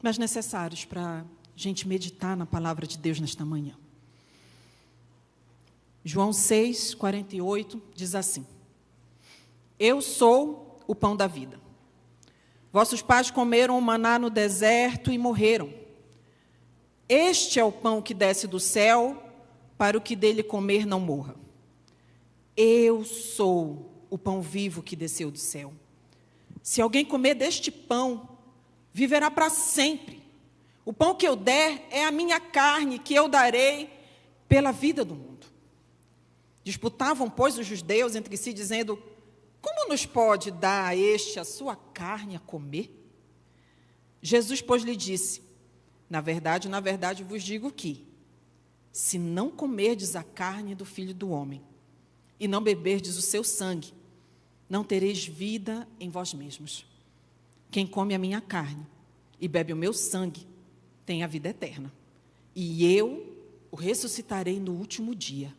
mas necessários para a gente meditar na palavra de Deus nesta manhã. João 6:48 diz assim: Eu sou o pão da vida. Vossos pais comeram o maná no deserto e morreram. Este é o pão que desce do céu, para o que dele comer não morra. Eu sou o pão vivo que desceu do céu. Se alguém comer deste pão, viverá para sempre. O pão que eu der é a minha carne, que eu darei pela vida do mundo. Disputavam, pois, os judeus entre si, dizendo: Como nos pode dar este a sua carne a comer? Jesus, pois, lhe disse: na verdade, vos digo que, se não comerdes a carne do Filho do Homem, e não beberdes o seu sangue, não tereis vida em vós mesmos. Quem come a minha carne e bebe o meu sangue, tem a vida eterna. E eu o ressuscitarei no último dia,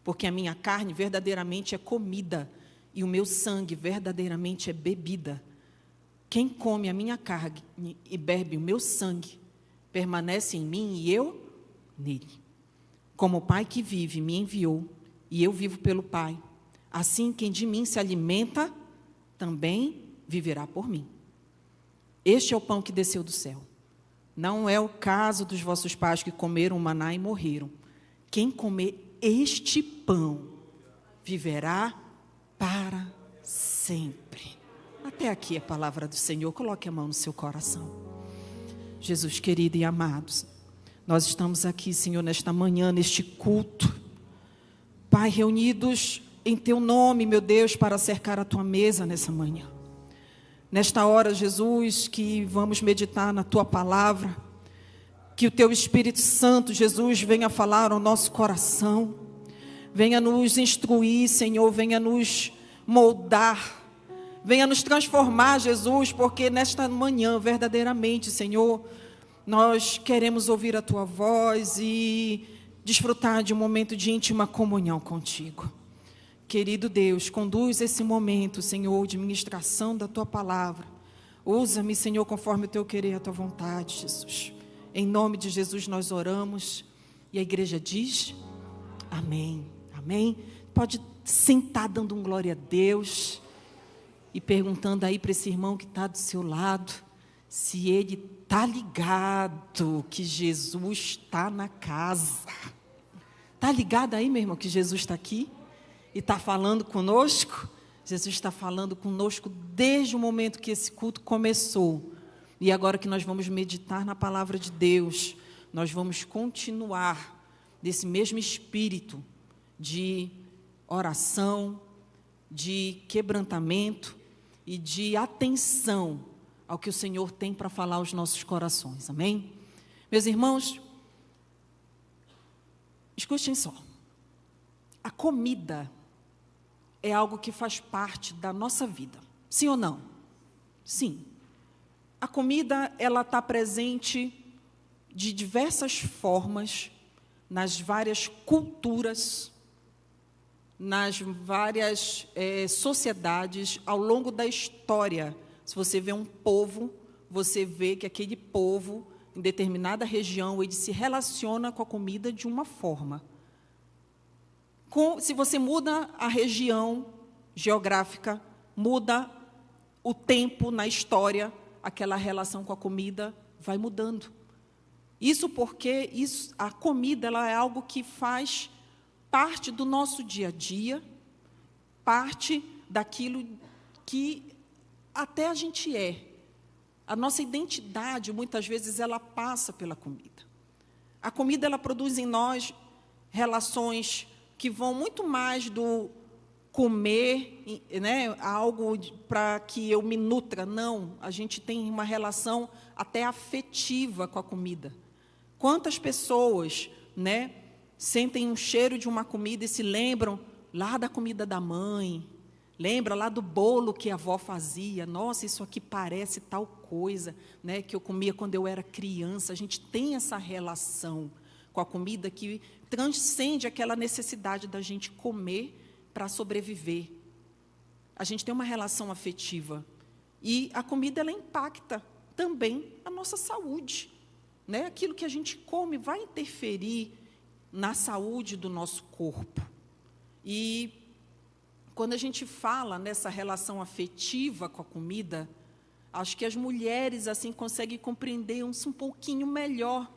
porque a minha carne verdadeiramente é comida, e o meu sangue verdadeiramente é bebida. Quem come a minha carne e bebe o meu sangue, permanece em mim e eu nele. Como o Pai que vive me enviou, e eu vivo pelo Pai, assim quem de mim se alimenta, também viverá por mim. Este é o pão que desceu do céu. Não é o caso dos vossos pais que comeram o maná e morreram. Quem comer este pão, viverá para sempre. Até aqui a palavra do Senhor. Coloque a mão no seu coração. Jesus querido e amados, nós estamos aqui, Senhor, nesta manhã, neste culto, Pai, reunidos em Teu nome, meu Deus, para cercar a Tua mesa nessa manhã. Nesta hora, Jesus, que vamos meditar na Tua palavra, que o Teu Espírito Santo, Jesus, venha falar ao nosso coração, venha nos instruir, Senhor, venha nos moldar, venha nos transformar, Jesus, porque nesta manhã, verdadeiramente, Senhor, nós queremos ouvir a Tua voz e desfrutar de um momento de íntima comunhão contigo. Querido Deus, conduz esse momento, Senhor, de ministração da Tua palavra. Usa-me, Senhor, conforme o Teu querer e a Tua vontade, Jesus. Em nome de Jesus nós oramos. E a igreja diz: amém, amém. Pode sentar dando um glória a Deus e perguntando aí para esse irmão que está do seu lado, se ele está ligado que Jesus está na casa. Está ligado aí, meu irmão, que Jesus está aqui? E está falando conosco? Jesus está falando conosco desde o momento que esse culto começou. E agora que nós vamos meditar na palavra de Deus, nós vamos continuar desse mesmo espírito de oração, de quebrantamento e de atenção ao que o Senhor tem para falar aos nossos corações. Amém? Meus irmãos, escutem só. A comida é algo que faz parte da nossa vida. Sim ou não? Sim. A comida, ela está presente de diversas formas, nas várias culturas, nas várias sociedades, ao longo da história. Se você vê um povo, você vê que aquele povo, em determinada região, ele se relaciona com a comida de uma forma. Se você muda a região geográfica, muda o tempo na história, aquela relação com a comida vai mudando. Isso porque a comida ela é algo que faz parte do nosso dia a dia, parte daquilo que até a gente é. A nossa identidade, muitas vezes, ela passa pela comida. A comida, ela produz em nós relações que vão muito mais do comer, né, algo para que eu me nutra. Não, a gente tem uma relação até afetiva com a comida. Quantas pessoas, né, sentem um cheiro de uma comida e se lembram lá da comida da mãe, lembra lá do bolo que a avó fazia. Nossa, isso aqui parece tal coisa, né, que eu comia quando eu era criança. A gente tem essa relação com a comida que transcende aquela necessidade da gente comer para sobreviver. A gente tem uma relação afetiva. E a comida, ela impacta também a nossa saúde, né? Aquilo que a gente come vai interferir na saúde do nosso corpo. E quando a gente fala nessa relação afetiva com a comida, acho que as mulheres assim conseguem compreender um pouquinho melhor.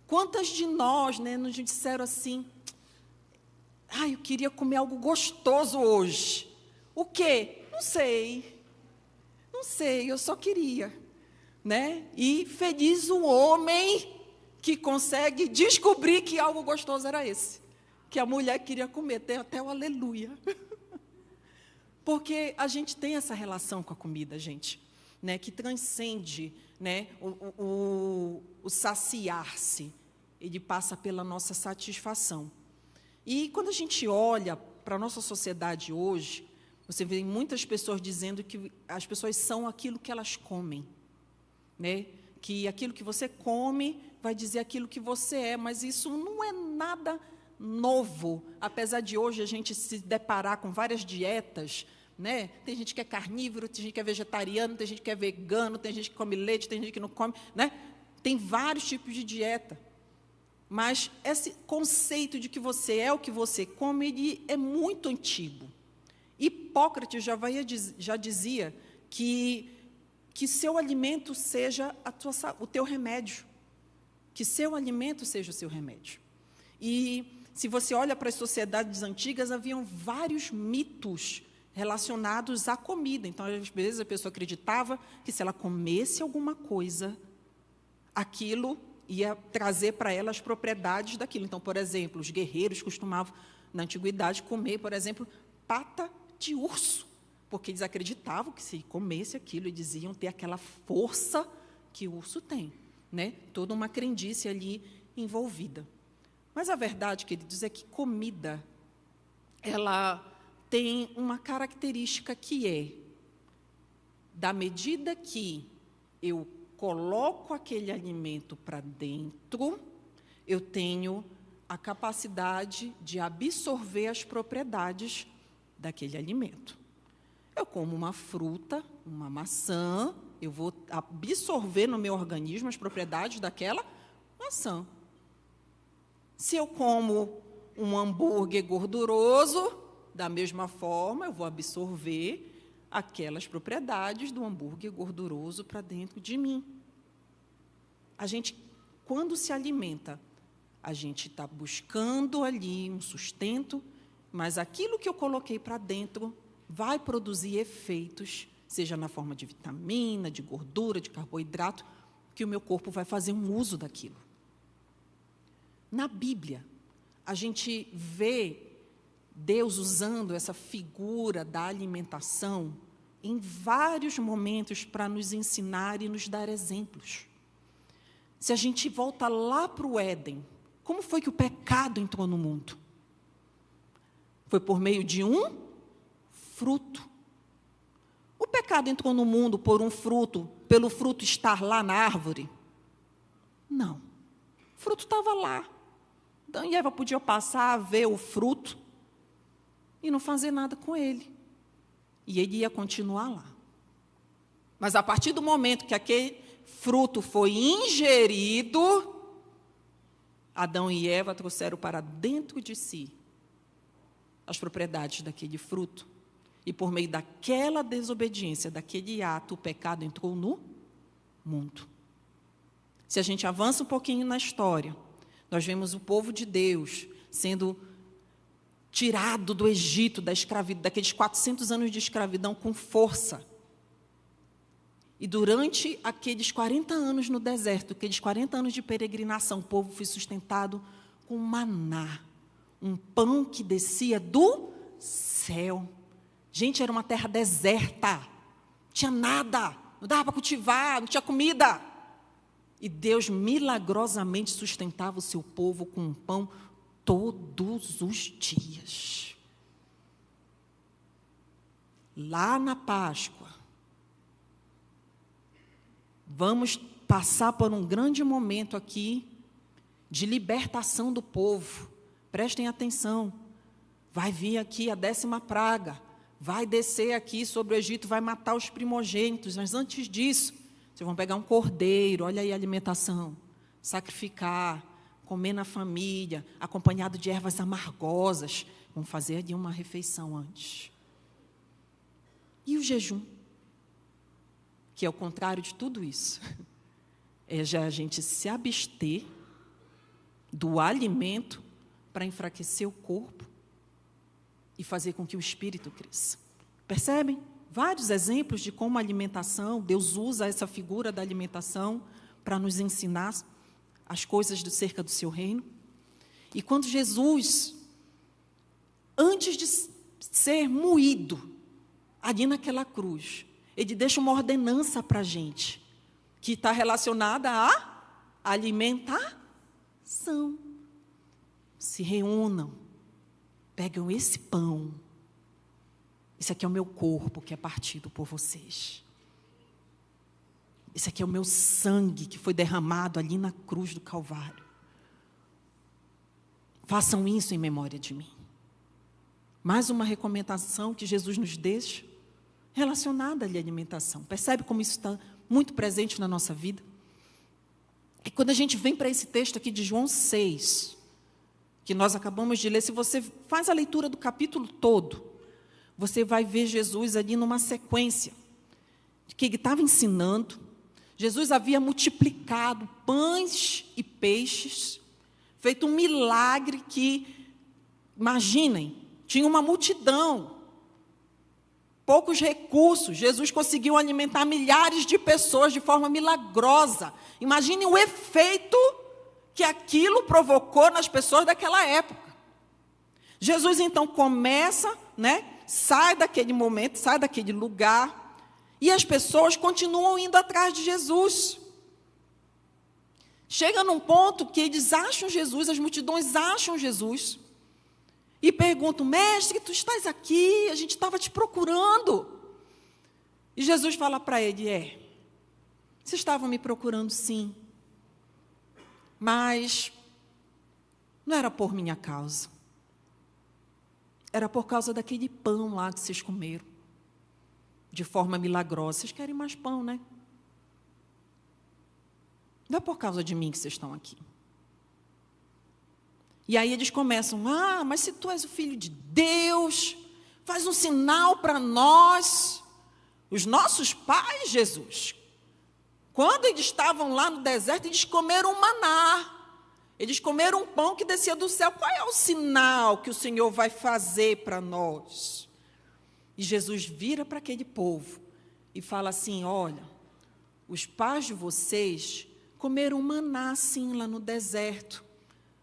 Quantas de nós, né, nos disseram assim: eu queria comer algo gostoso hoje. O quê? Não sei, eu só queria, né? E feliz o homem que consegue descobrir que algo gostoso era esse, que a mulher queria comer, tem até o aleluia. Porque a gente tem essa relação com a comida, gente, né, que transcende, né, o saciar-se, ele passa pela nossa satisfação. E quando a gente olha para a nossa sociedade hoje, você vê muitas pessoas dizendo que as pessoas são aquilo que elas comem, né? Que aquilo que você come vai dizer aquilo que você é, mas isso não é nada novo, apesar de hoje a gente se deparar com várias dietas, né? Tem gente que é carnívoro, tem gente que é vegetariano, tem gente que é vegano, tem gente que come leite, tem gente que não come, né? Tem vários tipos de dieta. Mas esse conceito de que você é o que você come, ele é muito antigo. Hipócrates já dizia que seu alimento seja o teu remédio. Que seu alimento seja o seu remédio. E se você olha para as sociedades antigas, haviam vários mitos relacionados à comida. Então, às vezes, a pessoa acreditava que se ela comesse alguma coisa, aquilo ia trazer para ela as propriedades daquilo. Então, por exemplo, os guerreiros costumavam, na antiguidade, comer, por exemplo, pata de urso, porque eles acreditavam que se comesse aquilo, eles iam ter aquela força que o urso tem, né? Toda uma crendice ali envolvida. Mas a verdade, queridos, é que comida, ela tem uma característica que é, da medida que eu coloco aquele alimento para dentro, eu tenho a capacidade de absorver as propriedades daquele alimento. Eu como uma fruta, uma maçã, eu vou absorver no meu organismo as propriedades daquela maçã. Se eu como um hambúrguer gorduroso, da mesma forma, eu vou absorver aquelas propriedades do hambúrguer gorduroso para dentro de mim. A gente, quando se alimenta, a gente está buscando ali um sustento, mas aquilo que eu coloquei para dentro vai produzir efeitos, seja na forma de vitamina, de gordura, de carboidrato, que o meu corpo vai fazer um uso daquilo. Na Bíblia, a gente vê Deus usando essa figura da alimentação em vários momentos para nos ensinar e nos dar exemplos. Se a gente volta lá para o Éden, como foi que o pecado entrou no mundo? Foi por meio de um fruto. O pecado entrou no mundo por um fruto, pelo fruto estar lá na árvore? Não. O fruto estava lá. Adão e Eva podiam passar a ver o fruto e não fazer nada com ele. E ele ia continuar lá. Mas a partir do momento que aquele fruto foi ingerido, Adão e Eva trouxeram para dentro de si as propriedades daquele fruto. E por meio daquela desobediência, daquele ato, o pecado entrou no mundo. Se a gente avança um pouquinho na história, nós vemos o povo de Deus sendo tirado do Egito, da escravidão, daqueles 400 anos de escravidão com força. E durante aqueles 40 anos no deserto, aqueles 40 anos de peregrinação, o povo foi sustentado com maná, um pão que descia do céu. Gente, era uma terra deserta, não tinha nada, não dava para cultivar, não tinha comida. E Deus milagrosamente sustentava o seu povo com um pão todos os dias. Lá na Páscoa, vamos passar por um grande momento aqui de libertação do povo. Prestem atenção. Vai vir aqui a 10ª praga. Vai descer aqui sobre o Egito, vai matar os primogênitos. Mas antes disso, Vocês vão pegar um cordeiro, olha aí a alimentação, sacrificar, comer na família, acompanhado de ervas amargosas. Vão fazer ali uma refeição antes. E o jejum? Que é o contrário de tudo isso. É já a gente se abster do alimento para enfraquecer o corpo e fazer com que o espírito cresça. Percebem? Vários exemplos de como a alimentação, Deus usa essa figura da alimentação para nos ensinar as coisas cerca do seu reino. E quando Jesus, antes de ser moído ali naquela cruz, ele deixa uma ordenança para a gente, que está relacionada à alimentação. Se reúnam, pegam esse pão. Esse aqui é o meu corpo que é partido por vocês. Esse aqui é o meu sangue que foi derramado ali na cruz do Calvário. Façam isso em memória de mim. Mais uma recomendação que Jesus nos deixa, relacionada à alimentação. Percebe como isso está muito presente na nossa vida? E quando a gente vem para esse texto aqui de João 6, que nós acabamos de ler, se você faz a leitura do capítulo todo, você vai ver Jesus ali numa sequência, que ele estava ensinando. Jesus havia multiplicado pães e peixes, feito um milagre que, imaginem, tinha uma multidão, poucos recursos, Jesus conseguiu alimentar milhares de pessoas de forma milagrosa. Imaginem o efeito que aquilo provocou nas pessoas daquela época. Jesus, então, começa, sai daquele momento, sai daquele lugar, e as pessoas continuam indo atrás de Jesus. Chega num ponto que eles acham Jesus, as multidões acham Jesus, e perguntam: mestre, tu estás aqui, a gente estava te procurando. E Jesus fala para ele: vocês estavam me procurando sim, mas não era por minha causa. Era por causa daquele pão lá que vocês comeram, de forma milagrosa. Vocês querem mais pão, né? Não é por causa de mim que vocês estão aqui. E aí eles começam: mas se tu és o Filho de Deus, faz um sinal para nós. Os nossos pais, Jesus, quando eles estavam lá no deserto, eles comeram um maná. Eles comeram um pão que descia do céu. Qual é o sinal que o Senhor vai fazer para nós? E Jesus vira para aquele povo e fala assim: olha, os pais de vocês comeram maná sim lá no deserto.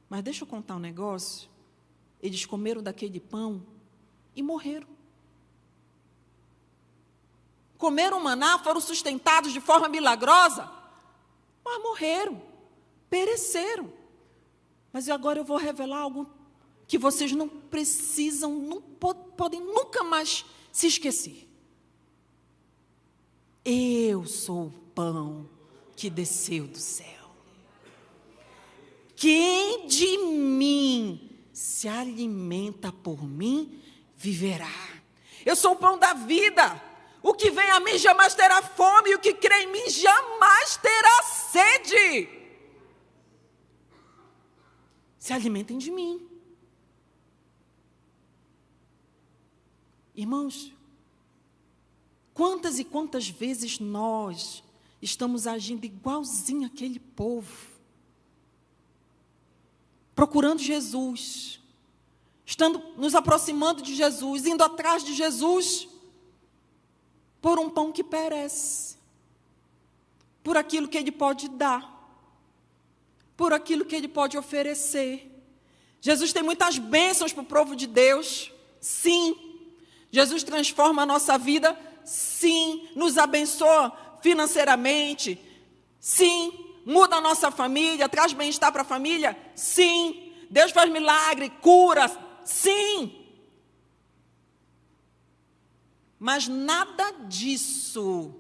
Mas deixa eu contar um negócio. Eles comeram daquele pão e morreram. Comeram maná, foram sustentados de forma milagrosa, mas morreram, pereceram. Mas agora eu vou revelar algo que vocês não precisam, não podem nunca mais se esquecer. Eu sou o pão que desceu do céu. Quem de mim se alimenta por mim, viverá. Eu sou o pão da vida. O que vem a mim jamais terá fome, e o que crê em mim jamais terá sede. Se alimentem de mim. Irmãos, quantas e quantas vezes nós estamos agindo igualzinho àquele povo, procurando Jesus, estando nos aproximando de Jesus, indo atrás de Jesus, por um pão que perece, por aquilo que Ele pode dar, por aquilo que Ele pode oferecer. Jesus tem muitas bênçãos para o povo de Deus, sim. Jesus transforma a nossa vida, sim. Nos abençoa financeiramente, sim. Muda a nossa família, traz bem-estar para a família, sim. Deus faz milagre, cura, sim. Mas nada disso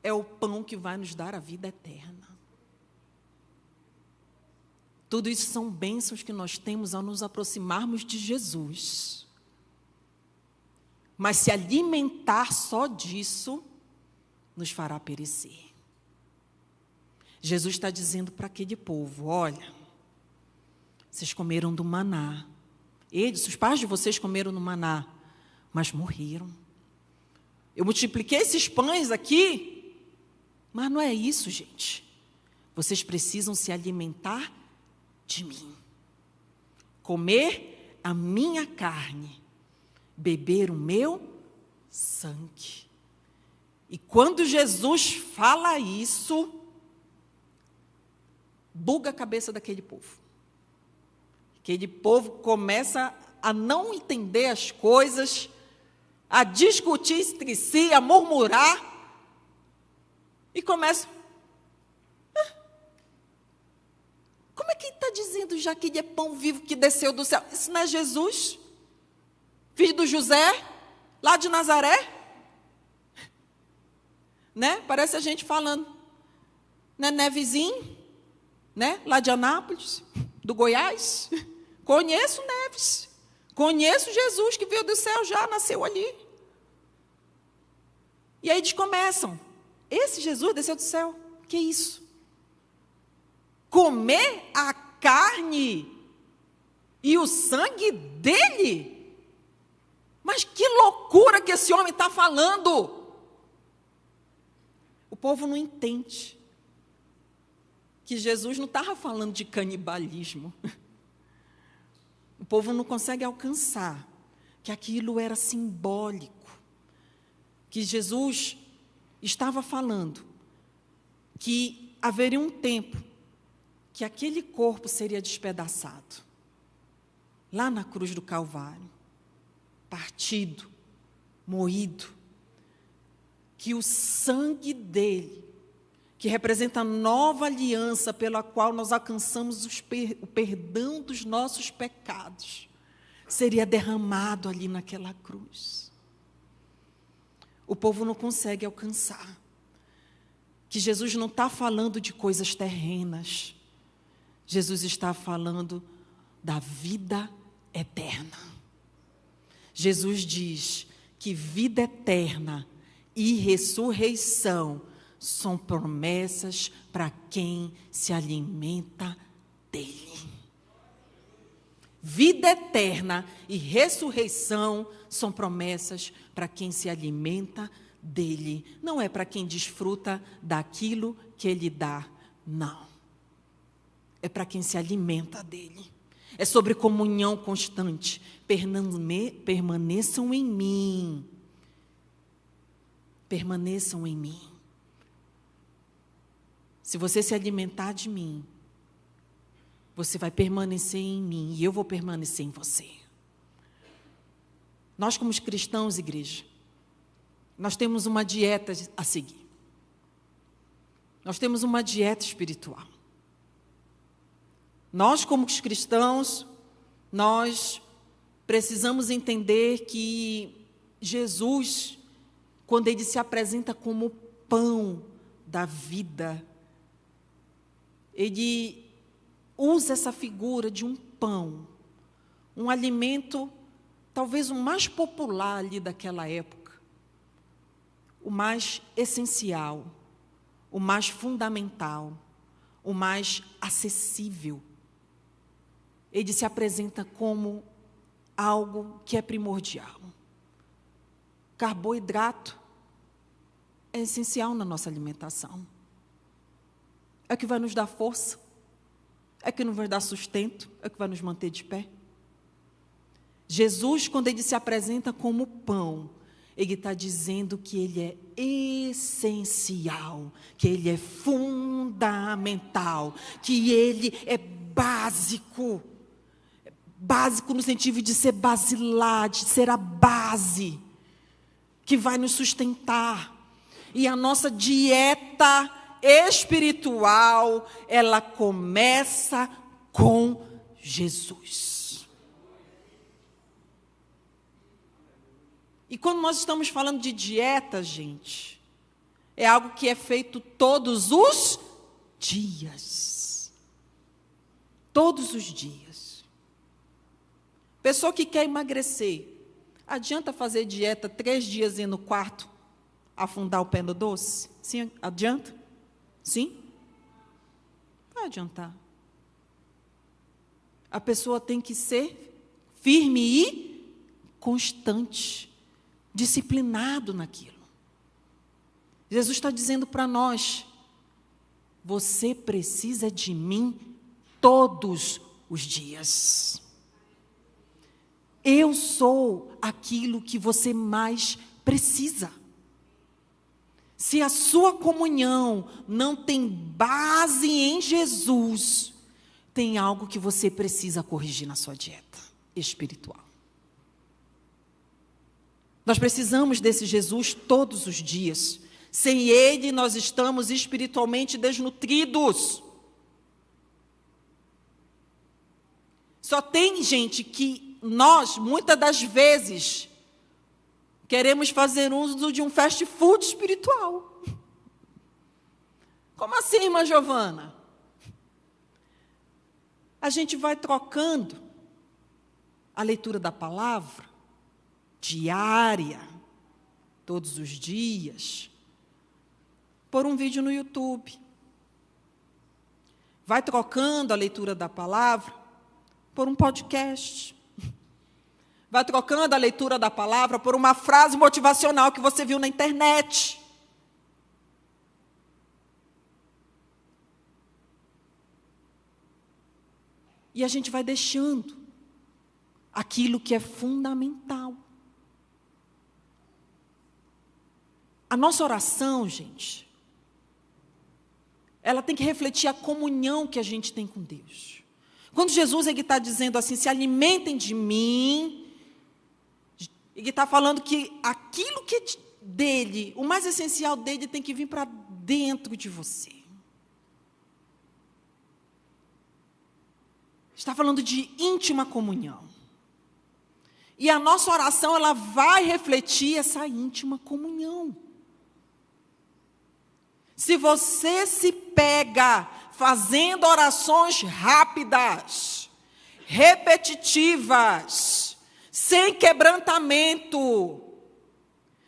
é o pão que vai nos dar a vida eterna. Tudo isso são bênçãos que nós temos ao nos aproximarmos de Jesus. Mas se alimentar só disso nos fará perecer. Jesus está dizendo para aquele povo: olha, vocês comeram do maná. Eles, os pais de vocês comeram no maná, mas morreram. Eu multipliquei esses pães aqui, mas não é isso, gente. Vocês precisam se alimentar de mim. Comer a minha carne, beber o meu sangue. E quando Jesus fala isso, buga a cabeça daquele povo. Aquele povo começa a não entender as coisas, a discutir entre si, a murmurar, e começa: como é que está dizendo já que ele é pão vivo que desceu do céu? Isso não é Jesus? Filho do José, lá de Nazaré? Né? Parece a gente falando, né, vizinho, né, lá de Anápolis, do Goiás. Conheço Neves, conheço Jesus que veio do céu, já nasceu ali. E aí eles começam: esse Jesus desceu do céu, que isso? Comer a carne e o sangue dele? Mas que loucura que esse homem está falando! O povo não entende que Jesus não estava falando de canibalismo. O povo não consegue alcançar que aquilo era simbólico, que Jesus estava falando que haveria um tempo que aquele corpo seria despedaçado, lá na cruz do Calvário, partido, moído, que o sangue dele, que representa a nova aliança pela qual nós alcançamos o perdão dos nossos pecados, seria derramado ali naquela cruz. O povo não consegue alcançar que Jesus não está falando de coisas terrenas. Jesus está falando da vida eterna. Jesus diz que vida eterna e ressurreição são promessas para quem se alimenta dele. Vida eterna e ressurreição são promessas para quem se alimenta dele. Não é para quem desfruta daquilo que ele dá, não. É para quem se alimenta dele. É sobre comunhão constante. Permaneçam em mim. Permaneçam em mim. Se você se alimentar de mim, você vai permanecer em mim e eu vou permanecer em você. Nós, como cristãos, igreja, nós temos uma dieta a seguir. Nós temos uma dieta espiritual. Nós, como cristãos, nós precisamos entender que Jesus, quando ele se apresenta como pão da vida, ele usa essa figura de um pão, um alimento, talvez o mais popular ali daquela época, o mais essencial, o mais fundamental, o mais acessível. Ele se apresenta como algo que é primordial. Carboidrato é essencial na nossa alimentação. É o que vai nos dar força, é o que nos vai dar sustento, é o que vai nos manter de pé. Jesus, quando ele se apresenta como pão, ele está dizendo que ele é essencial, que ele é fundamental, que ele é básico. Básico no sentido de ser basilar, de ser a base que vai nos sustentar. E a nossa dieta espiritual, ela começa com Jesus. E quando nós estamos falando de dieta, gente, é algo que é feito todos os dias. Todos os dias. Pessoa que quer emagrecer, adianta fazer dieta 3 dias no quarto, afundar o pé no doce? Sim, adianta? Sim? Vai adiantar. A pessoa tem que ser firme e constante, disciplinado naquilo. Jesus está dizendo para nós: você precisa de mim todos os dias. Eu sou aquilo que você mais precisa. Se a sua comunhão não tem base em Jesus, tem algo que você precisa corrigir na sua dieta espiritual. Nós precisamos desse Jesus todos os dias. Sem Ele, nós estamos espiritualmente desnutridos. Só tem gente que nós, muitas das vezes, queremos fazer uso de um fast food espiritual. Como assim, irmã Giovana? A gente vai trocando a leitura da palavra, diária, todos os dias, por um vídeo no YouTube. Vai trocando a leitura da palavra por um podcast. Vai trocando a leitura da palavra por uma frase motivacional que você viu na internet. E a gente vai deixando aquilo que é fundamental. A nossa oração, gente, ela tem que refletir a comunhão que a gente tem com Deus. Quando Jesus está dizendo assim, se alimentem de mim, ele está falando que aquilo que é dele, o mais essencial dele, tem que vir para dentro de você. Está falando de íntima comunhão. E a nossa oração, ela vai refletir essa íntima comunhão. Se você se pega fazendo orações rápidas, repetitivas, sem quebrantamento,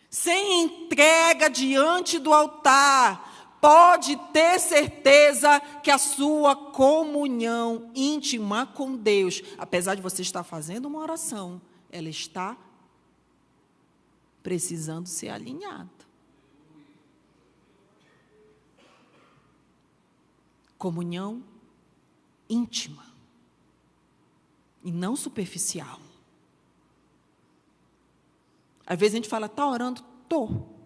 sem entrega diante do altar, pode ter certeza que a sua comunhão íntima com Deus, apesar de você estar fazendo uma oração, ela está precisando ser alinhada. Comunhão íntima e não superficial. Às vezes a gente fala, está orando? Estou.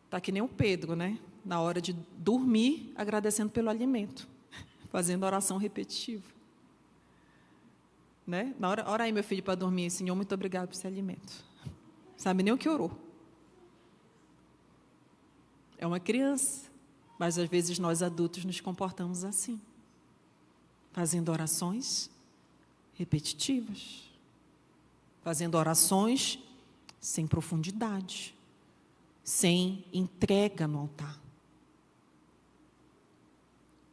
Está que nem o Pedro, né? Na hora de dormir, agradecendo pelo alimento, fazendo oração repetitiva. Né? Na hora, ora aí, meu filho, para dormir. Senhor, muito obrigado por esse alimento. Sabe nem o que orou. É uma criança, mas às vezes nós adultos nos comportamos assim, fazendo orações repetitivas, fazendo orações sem profundidade, sem entrega no altar.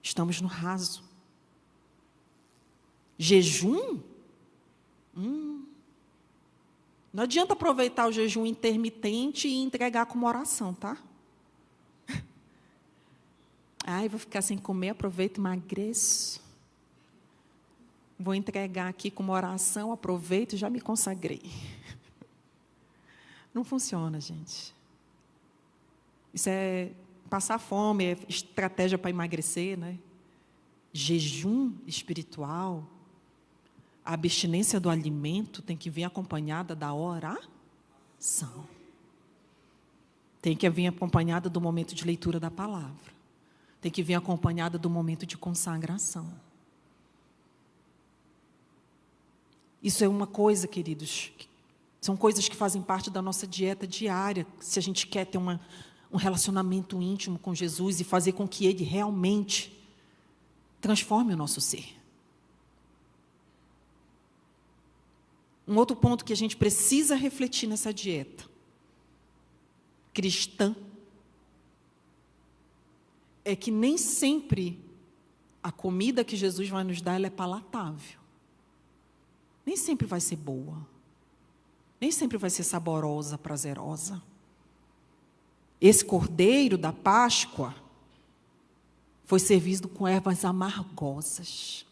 Estamos no raso. Jejum? Não adianta aproveitar o jejum intermitente e entregar como oração, tá? Ai, vou ficar sem comer, aproveito e emagreço. Vou entregar aqui como oração, aproveito e já me consagrei. Não funciona, gente. Isso é passar fome, é estratégia para emagrecer, né? Jejum espiritual, a abstinência do alimento tem que vir acompanhada da oração. Tem que vir acompanhada do momento de leitura da palavra. Tem que vir acompanhada do momento de consagração. Isso é uma coisa, queridos, são coisas que fazem parte da nossa dieta diária, se a gente quer ter um relacionamento íntimo com Jesus e fazer com que Ele realmente transforme o nosso ser. Um outro ponto que a gente precisa refletir nessa dieta cristã é que nem sempre a comida que Jesus vai nos dar ela é palatável. Nem sempre vai ser boa. nem sempre vai ser saborosa, prazerosa. Esse cordeiro da Páscoa foi servido com ervas amargosas.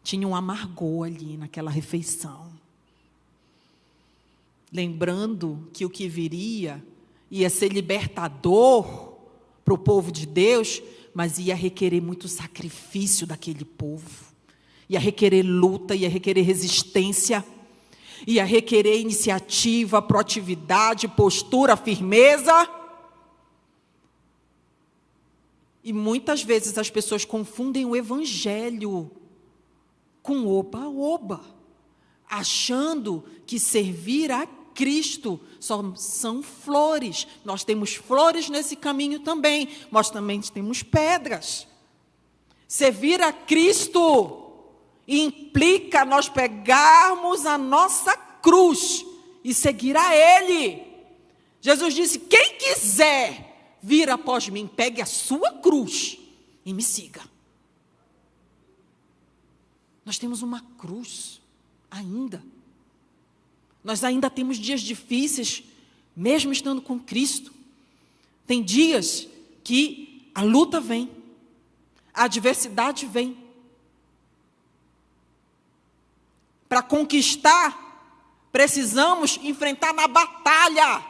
Tinha um amargor ali naquela refeição. Lembrando que o que viria ia ser libertador para o povo de Deus, mas ia requerer muito sacrifício daquele povo. Ia requerer luta, ia requerer resistência, ia requerer iniciativa, proatividade, postura, firmeza. E muitas vezes as pessoas confundem o evangelho com oba-oba, achando que servir a Cristo só são flores. Nós temos flores nesse caminho também, mas também temos pedras. Servir a Cristo implica nós pegarmos a nossa cruz e seguir a Ele. Jesus disse: quem quiser vir após mim, pegue a sua cruz e me siga. Nós temos uma cruz ainda. Nós ainda temos dias difíceis, mesmo estando com Cristo. Tem dias que a luta vem, a adversidade vem. Para conquistar, precisamos enfrentar na batalha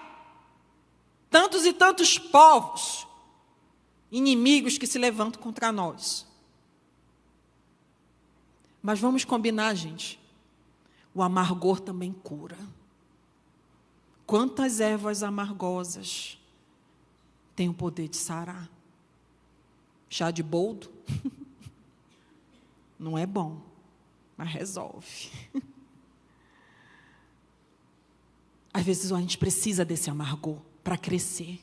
tantos e tantos povos, inimigos que se levantam contra nós. Mas vamos combinar, gente. O amargor também cura. Quantas ervas amargosas têm o poder de sarar? Chá de boldo? Não é bom, mas resolve. Às vezes a gente precisa desse amargor para crescer.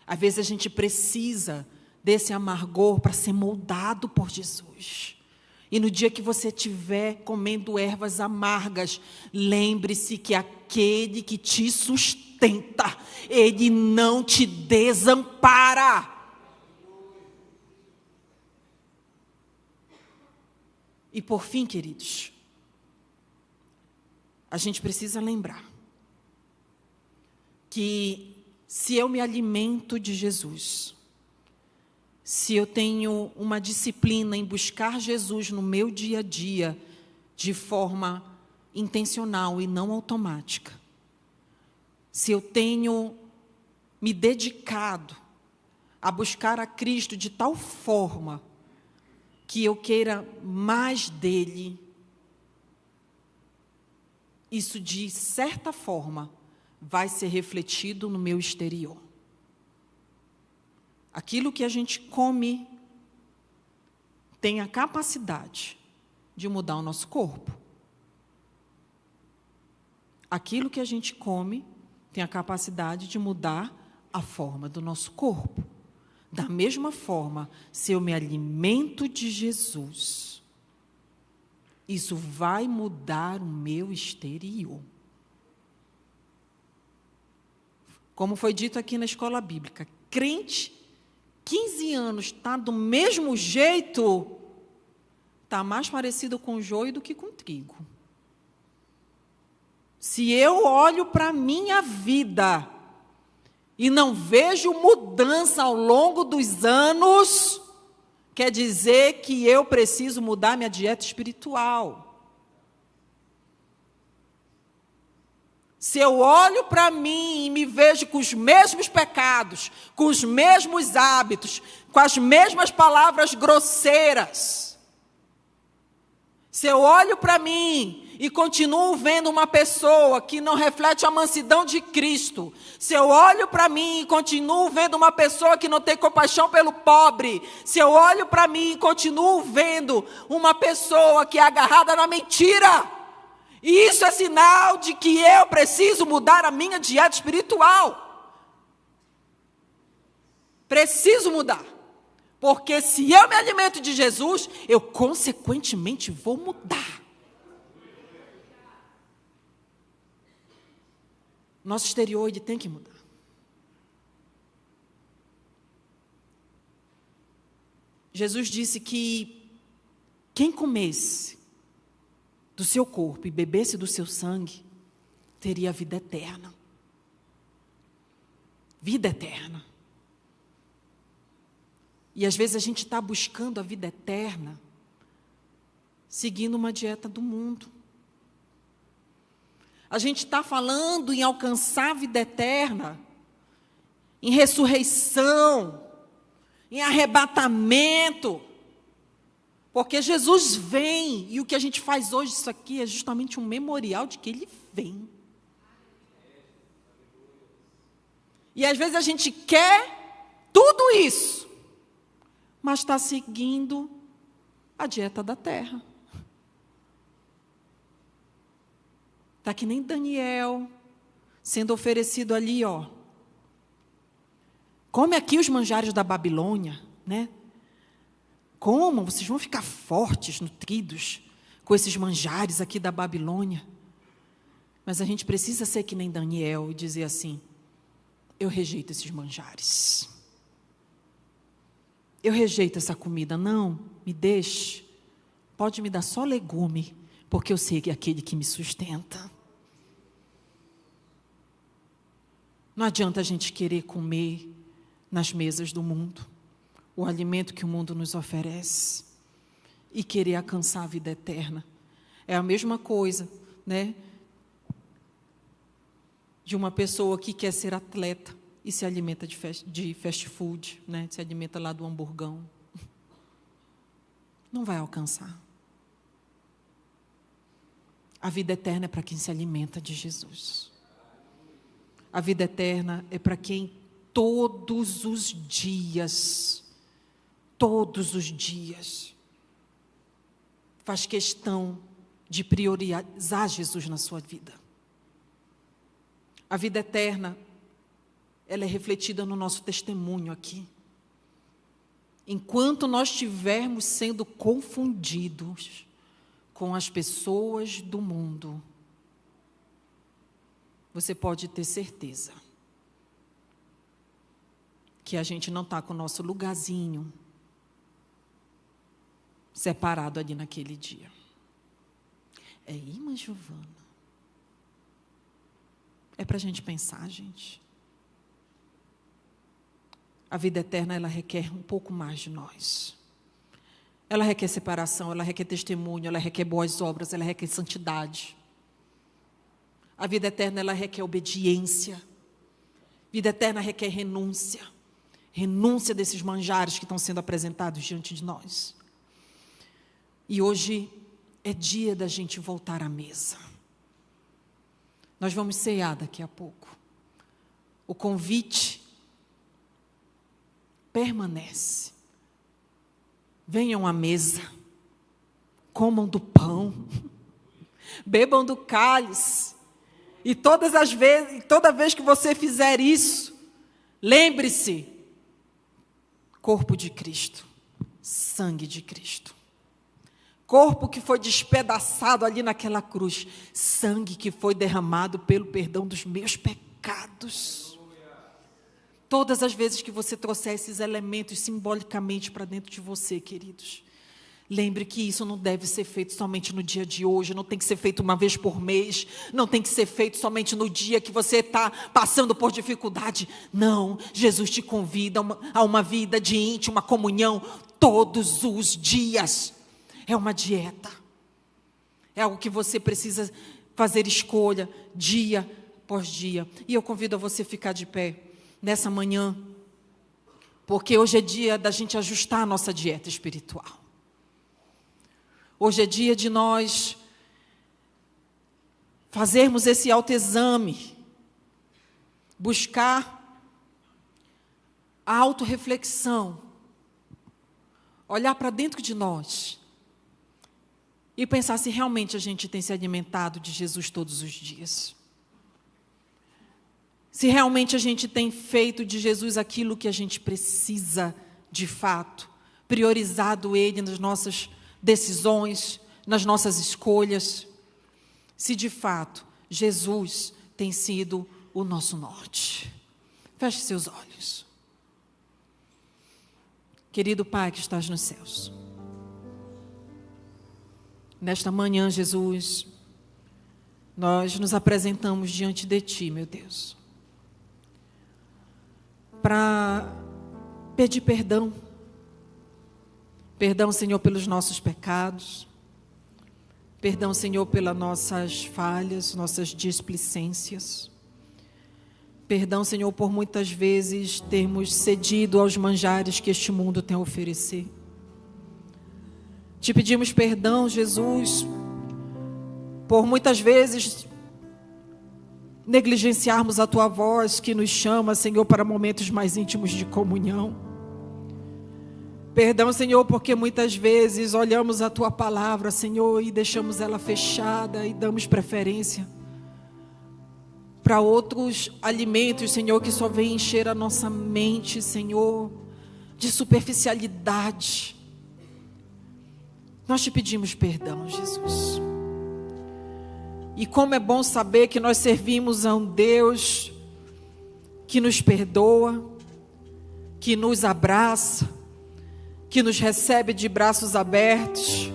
Às vezes a gente precisa desse amargor para ser moldado por Jesus. E no dia que você estiver comendo ervas amargas, lembre-se que aquele que te sustenta, ele não te desampara. E por fim, queridos, a gente precisa lembrar que se eu me alimento de Jesus, se eu tenho uma disciplina em buscar Jesus no meu dia a dia, de forma intencional e não automática, se eu tenho me dedicado a buscar a Cristo de tal forma que eu queira mais dele, isso de certa forma vai ser refletido no meu exterior. Aquilo que a gente come tem a capacidade de mudar o nosso corpo. Aquilo que a gente come tem a capacidade de mudar a forma do nosso corpo. Da mesma forma, se eu me alimento de Jesus, isso vai mudar o meu exterior. Como foi dito aqui na escola bíblica, crente 15 anos está do mesmo jeito, está mais parecido com joio do que com trigo. Se eu olho para a minha vida e não vejo mudança ao longo dos anos, quer dizer que eu preciso mudar minha dieta espiritual. Se eu olho para mim e me vejo com os mesmos pecados, com os mesmos hábitos, com as mesmas palavras grosseiras, se eu olho para mim e continuo vendo uma pessoa que não reflete a mansidão de Cristo, se eu olho para mim e continuo vendo uma pessoa que não tem compaixão pelo pobre, se eu olho para mim e continuo vendo uma pessoa que é agarrada na mentira, e isso é sinal de que eu preciso mudar a minha dieta espiritual. Preciso mudar. Porque se eu me alimento de Jesus, eu consequentemente vou mudar. Nosso exterior, ele tem que mudar. Jesus disse que quem comesse do seu corpo e bebesse do seu sangue, teria a vida eterna. Vida eterna. E às vezes a gente está buscando a vida eterna seguindo uma dieta do mundo. A gente está falando em alcançar a vida eterna, em ressurreição, em arrebatamento, porque Jesus vem, e o que a gente faz hoje, isso aqui, é justamente um memorial de que Ele vem. E às vezes a gente quer tudo isso, mas está seguindo a dieta da terra. Está que nem Daniel, sendo oferecido ali, ó. Come aqui os manjares da Babilônia, né? Como vocês vão ficar fortes, nutridos, com esses manjares aqui da Babilônia. Mas a gente precisa ser que nem Daniel e dizer assim: eu rejeito esses manjares. Eu rejeito essa comida. Não, me deixe. Pode me dar só legume, porque eu sei que é aquele que me sustenta. Não adianta a gente querer comer nas mesas do mundo o alimento que o mundo nos oferece e querer alcançar a vida eterna. É a mesma coisa, né, de uma pessoa que quer ser atleta e se alimenta de fast food, né, se alimenta lá do hamburgão. Não vai alcançar. A vida eterna é para quem se alimenta de Jesus. A vida eterna é para quem todos os dias, faz questão de priorizar Jesus na sua vida. A vida eterna, ela é refletida no nosso testemunho aqui. Enquanto nós estivermos sendo confundidos com as pessoas do mundo, você pode ter certeza que a gente não está com o nosso lugarzinho separado ali naquele dia. É irmã Giovana. É para a gente pensar, gente. A vida eterna, ela requer um pouco mais de nós. Ela requer separação, ela requer testemunho, ela requer boas obras, ela requer santidade. A vida eterna, ela requer obediência. Vida eterna requer renúncia. Renúncia desses manjares que estão sendo apresentados diante de nós. E hoje é dia da gente voltar à mesa. Nós vamos cear daqui a pouco. O convite permanece. Venham à mesa, comam do pão, bebam do cálice. E toda vez que você fizer isso, lembre-se: corpo de Cristo, sangue de Cristo. Corpo que foi despedaçado ali naquela cruz, sangue que foi derramado pelo perdão dos meus pecados. Todas as vezes que você trouxer esses elementos simbolicamente para dentro de você, queridos, lembre que isso não deve ser feito somente no dia de hoje, não tem que ser feito uma vez por mês, não tem que ser feito somente no dia que você está passando por dificuldade. Não, Jesus te convida a uma vida de íntima comunhão todos os dias. É uma dieta. É algo que você precisa fazer escolha dia após dia. E eu convido a você ficar de pé nessa manhã, porque hoje é dia da gente ajustar a nossa dieta espiritual. Hoje é dia de nós fazermos esse autoexame, buscar a autorreflexão, olhar para dentro de nós e pensar se realmente a gente tem se alimentado de Jesus todos os dias. Se realmente a gente tem feito de Jesus aquilo que a gente precisa de fato, priorizado Ele nas nossas decisões, nas nossas escolhas, se de fato Jesus tem sido o nosso norte. Feche seus olhos. Querido Pai que estás nos céus, Nesta manhã, Jesus, nós nos apresentamos diante de Ti, meu Deus, para pedir perdão. Perdão, Senhor, pelos nossos pecados. Perdão, Senhor, pelas nossas falhas, nossas displicências. Perdão, Senhor, por muitas vezes termos cedido aos manjares que este mundo tem a oferecer. Te pedimos perdão, Jesus, por muitas vezes negligenciarmos a Tua voz que nos chama, Senhor, para momentos mais íntimos de comunhão. Perdão, Senhor, porque muitas vezes olhamos a Tua palavra, Senhor, e deixamos ela fechada e damos preferência para outros alimentos, Senhor, que só vêm encher a nossa mente, Senhor, de superficialidade. Nós Te pedimos perdão, Jesus. E como é bom saber que nós servimos a um Deus que nos perdoa, que nos abraça, que nos recebe de braços abertos,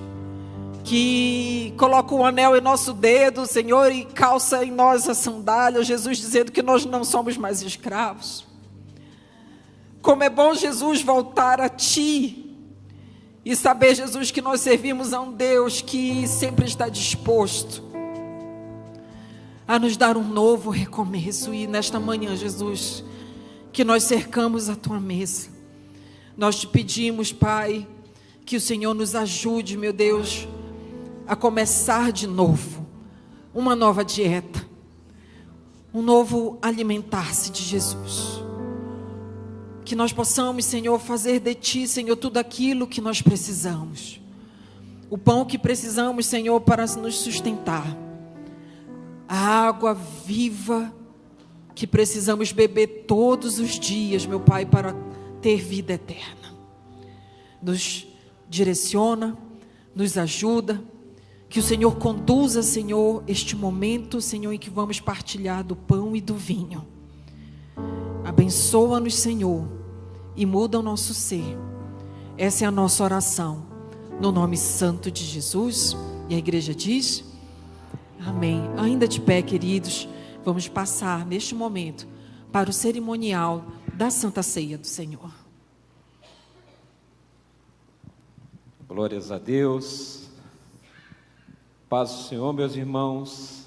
que coloca um anel em nosso dedo, Senhor, e calça em nós a sandália, Jesus dizendo que nós não somos mais escravos. Como é bom, Jesus, voltar a Ti e saber, Jesus, que nós servimos a um Deus que sempre está disposto a nos dar um novo recomeço. E nesta manhã, Jesus, que nós cercamos a Tua mesa, nós Te pedimos, Pai, que o Senhor nos ajude, meu Deus, a começar de novo, uma nova dieta, um novo alimentar-se de Jesus. Que nós possamos, Senhor, fazer de Ti, Senhor, tudo aquilo que nós precisamos. O pão que precisamos, Senhor, para nos sustentar. A água viva que precisamos beber todos os dias, meu Pai, para ter vida eterna. Nos direciona, nos ajuda. Que o Senhor conduza, Senhor, este momento, Senhor, em que vamos partilhar do pão e do vinho. Abençoa-nos, Senhor, e muda o nosso ser. Essa é a nossa oração, no nome santo de Jesus. E a igreja diz: amém. Ainda de pé, queridos, vamos passar neste momento para o cerimonial da Santa Ceia do Senhor. Glórias a Deus. Paz do Senhor, meus irmãos.